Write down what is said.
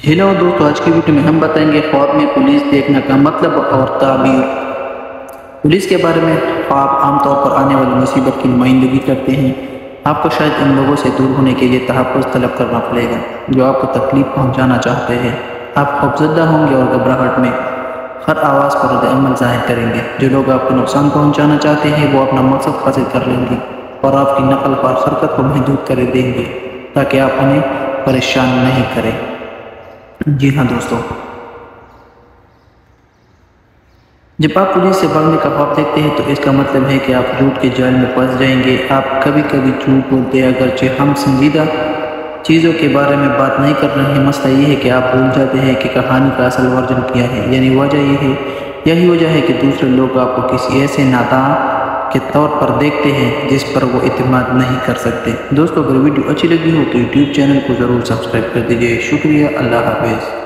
Hello दोस्तों, आज की वीडियो में हम बताएंगे ख्वाब में पुलिस देखने का मतलब और ताबीर। पुलिस के बारे में ख्वाब आमतौर पर आने वाली मुसीबत की नुमाइंदगी करते हैं। आपको शायद इन लोगों से दूर होने के लिए तहफ़्फ़ुज़ तलब करना पड़ेगा जो आपको तकलीफ पहुंचाना चाहते हैं। आप खौफज़दा होंगे और घबराहट में हर आवाज़ पर रद्द-ए-अमल ज़ाहिर करेंगे। जो लोग आपको नुकसान पहुँचाना चाहते हैं वो अपना मकसद हासिल कर लेंगे और आपकी नकल पर हरकत को महदूद कर देंगे ताकि आप उन्हें परेशान नहीं करें। जी हाँ दोस्तों, जब आप पुलिस से भागने का ख्वाब देखते हैं तो इसका मतलब है कि आप झूठ के जाल में फंस जाएंगे। आप कभी कभी झूठ बोलते हैं, अगरचे हम संजीदा चीज़ों के बारे में बात नहीं कर रहे हैं। मसला ये है कि आप भूल जाते हैं कि कहानी का असल वर्जन क्या है। यानी यही वजह है कि दूसरे लोग आपको किसी ऐसे नादां के तौर पर देखते हैं जिस पर वो इत्मीनान नहीं कर सकते। दोस्तों, अगर वीडियो अच्छी लगी हो तो यूट्यूब चैनल को ज़रूर सब्सक्राइब कर दीजिए। शुक्रिया, अल्लाह हाफ़िज़।